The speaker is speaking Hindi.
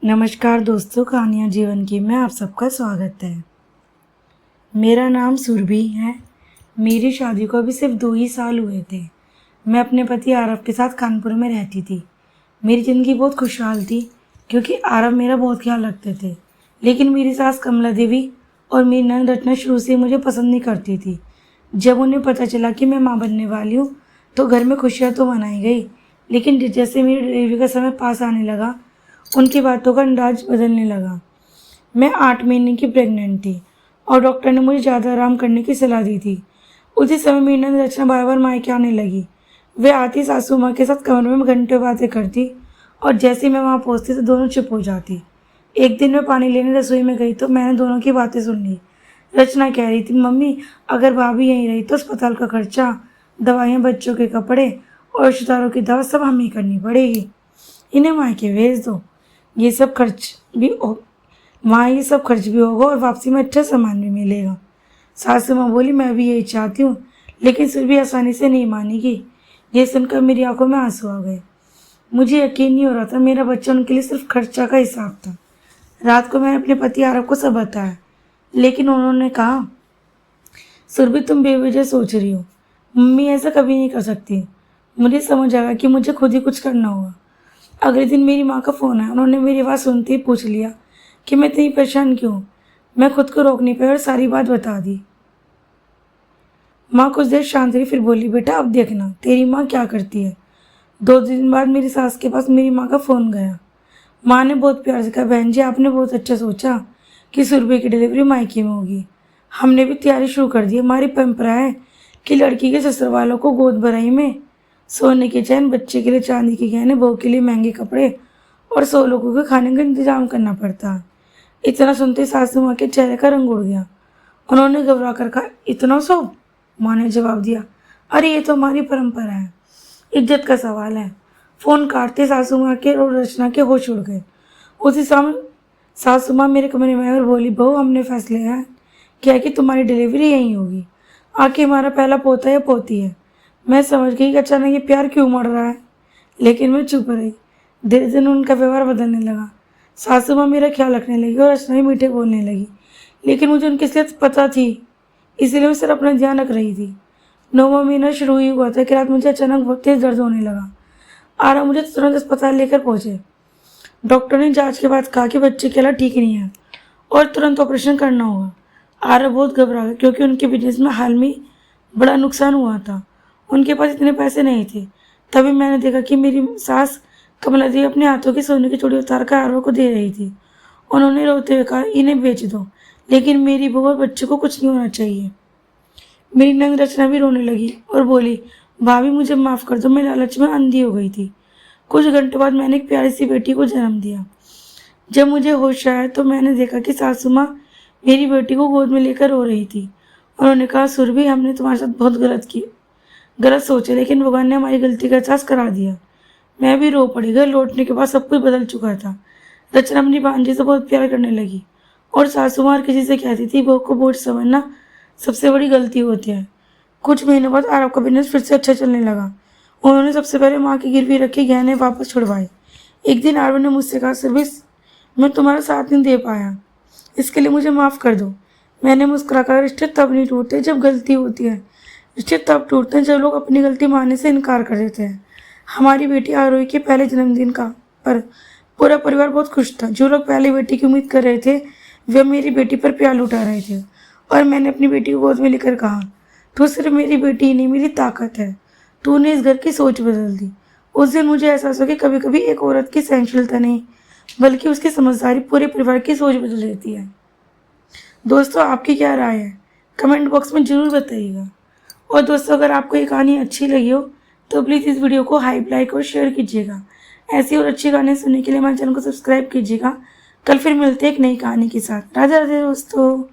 नमस्कार दोस्तों, कहानियाँ जीवन की में आप सबका स्वागत है। मेरा नाम सुरभि है। मेरी शादी को अभी सिर्फ 2 ही साल हुए थे। मैं अपने पति आरव के साथ कानपुर में रहती थी। मेरी ज़िंदगी बहुत खुशहाल थी क्योंकि आरव मेरा बहुत ख्याल रखते थे। लेकिन मेरी सास कमला देवी और मेरी ननद रचना शुरू से मुझे पसंद नहीं करती थी। जब उन्हें पता चला कि मैं माँ बनने वाली हूँ तो घर में खुशियाँ तो मनाई गई, लेकिन जैसे मेरी डिलीवरी का समय पास आने लगा उनकी बातों का अंदाज बदलने लगा। मैं 8 महीने की प्रेग्नेंट थी और डॉक्टर ने मुझे ज़्यादा आराम करने की सलाह दी थी। उसी समय मेरी नंद रचना बार बार मायके आने लगी। वे आती सासू माँ के साथ कमरे में घंटे बातें करती और जैसे ही मैं वहाँ पहुँचती तो दोनों चुप हो जाती। एक दिन मैं पानी लेने रसोई में गई तो मैंने दोनों की बातें सुन ली। रचना कह रही थी, मम्मी अगर भाभी यहीं रही तो अस्पताल का खर्चा, दवाइयाँ, बच्चों के कपड़े और रिश्तेदारों की दवा सब हमें ही करनी पड़ेगी। इन्हें मायके भेज दो, ये सब खर्च भी वहाँ ये सब खर्च भी होगा और वापसी में अच्छा सामान भी मिलेगा। सासू माँ बोली, मैं भी यही चाहती हूँ, लेकिन फिर भी आसानी से नहीं मानेगी। ये सुनकर मेरी आंखों में आंसू आ गए। मुझे यकीन नहीं हो रहा था मेरा बच्चा उनके लिए सिर्फ खर्चा का हिसाब था। रात को मैंने अपने पति आरव को सब बताया, लेकिन उन्होंने कहा, सुरभि तुम बेवजह सोच रही हो, मम्मी ऐसा कभी नहीं कर सकती। मुझे समझ आया कि मुझे खुद ही कुछ करना होगा। अगले दिन मेरी माँ का फ़ोन आया। उन्होंने मेरी आवाज़ सुनते ही पूछ लिया कि मैं इतनी परेशान क्यों। मैं खुद को रोक नहीं पाई और सारी बात बता दी। माँ कुछ देर शांत रही, फिर बोली, बेटा अब देखना तेरी माँ क्या करती है। 2 दिन बाद मेरी सास के पास मेरी माँ का फ़ोन गया। माँ ने बहुत प्यार से कहा, बहन जी आपने बहुत अच्छा सोचा कि सुरभि की डिलीवरी मायके में होगी। हमने भी तैयारी शुरू कर दी। हमारी परंपरा है कि लड़की के ससुर वालों को गोद भराई में सोने के चैन, बच्चे के लिए चांदी के गहने, बहू के लिए महंगे कपड़े और 100 लोगों के खाने का इंतजाम करना पड़ता है। इतना सुनते सासू माँ के चेहरे का रंग उड़ गया। उन्होंने घबरा कर कहा, इतना सब? माँ ने जवाब दिया, अरे ये तो हमारी परंपरा है, इज्जत का सवाल है। फ़ोन काटते सासू माँ के और रचना के होश उड़ गए। उसी समय सासू माँ मेरे कमरे में आई और बोली, बहू हमने फैसले है क्या कि तुम्हारी डिलीवरी यहीं होगी। आखिर हमारा पहला पोता या पोती है। मैं समझ गई कि अचानक ये प्यार क्यों मर रहा है, लेकिन मैं चुप रही। धीरे धीरे उनका व्यवहार बदलने लगा। सासू माँ मेरा ख्याल रखने लगी और रचना भी मीठे बोलने लगी, लेकिन मुझे उनकी सेहत पता थी, इसलिए मैं सिर्फ अपना ध्यान रख रही थी। 9वां महीना शुरू ही हुआ था कि रात मुझे अचानक बहुत तेज दर्द होने लगा। आरा मुझे तुरंत अस्पताल लेकर पहुँचे। डॉक्टर ने जांच के बाद कहा कि बच्चे के हालात ठीक नहीं है और तुरंत ऑपरेशन करना होगा। आरा बहुत घबरा गया क्योंकि उनके बिजनेस में हाल में बड़ा नुकसान हुआ था। उनके पास इतने पैसे नहीं थे। तभी मैंने देखा कि मेरी सास कमला देवी अपने हाथों की सोने की चूड़ी उतार कर आरव को दे रही थी। उन्होंने रोते हुए कहा, इन्हें बेच दो, लेकिन मेरी बहू और बच्चे को कुछ नहीं होना चाहिए। मेरी नंद रचना भी रोने लगी और बोली, भाभी मुझे माफ़ कर दो, मैं लालच में अंधी हो गई थी। कुछ घंटों बाद मैंने एक प्यारी सी बेटी को जन्म दिया। जब मुझे होश आया तो मैंने देखा कि सासू माँ मेरी बेटी को गोद में लेकर रो रही थी। उन्होंने कहा, सुरभि हमने तुम्हारे साथ बहुत गलत सोचे, लेकिन भगवान ने हमारी गलती का एहसास करा दिया। मैं भी रो पड़ी। घर लौटने के बाद सब कुछ बदल चुका था। रचना अपनी भांजी से बहुत प्यार करने लगी और सासू माँ हर किसी से कहती थी, बहू को बोझ समझना सबसे बड़ी गलती होती है। कुछ महीनों बाद आरव का बिजनेस फिर से अच्छा चलने लगा। उन्होंने सबसे पहले माँ की गिरवी रखी गहने वापस छुड़वाए। एक दिन आरव ने मुझसे कहा, सुरभि मैं तुम्हारा साथ नहीं दे पाया, इसके लिए मुझे माफ़ कर दो। मैंने मुस्कुराकर, रिश्ते तब नहीं टूटते जब गलती होती है, रिश्ते तब टूटते हैं जब लोग अपनी गलती मानने से इनकार कर देते हैं। हमारी बेटी आरोही के पहले जन्मदिन का पर पूरा परिवार बहुत खुश था। जो लोग पहली बेटी की उम्मीद कर रहे थे वे मेरी बेटी पर प्यार लुटा रहे थे और मैंने अपनी बेटी को गोद में लेकर कहा, तू सिर्फ मेरी बेटी ही नहीं, मेरी ताकत है। तूने इस घर की सोच बदल दी। उस दिन मुझे एहसास हो कि कभी कभी एक औरत की सहनशीलता नहीं बल्कि उसकी समझदारी पूरे परिवार की सोच बदल देती है। दोस्तों आपकी क्या राय है, कमेंट बॉक्स में ज़रूर बताइएगा। और दोस्तों अगर आपको ये कहानी अच्छी लगी हो तो प्लीज़ इस वीडियो को हाइप, लाइक और शेयर कीजिएगा। ऐसी और अच्छी कहानी सुनने के लिए हमारे चैनल को सब्सक्राइब कीजिएगा। कल फिर मिलते हैं एक नई कहानी के साथ। राधे राधे दोस्तों।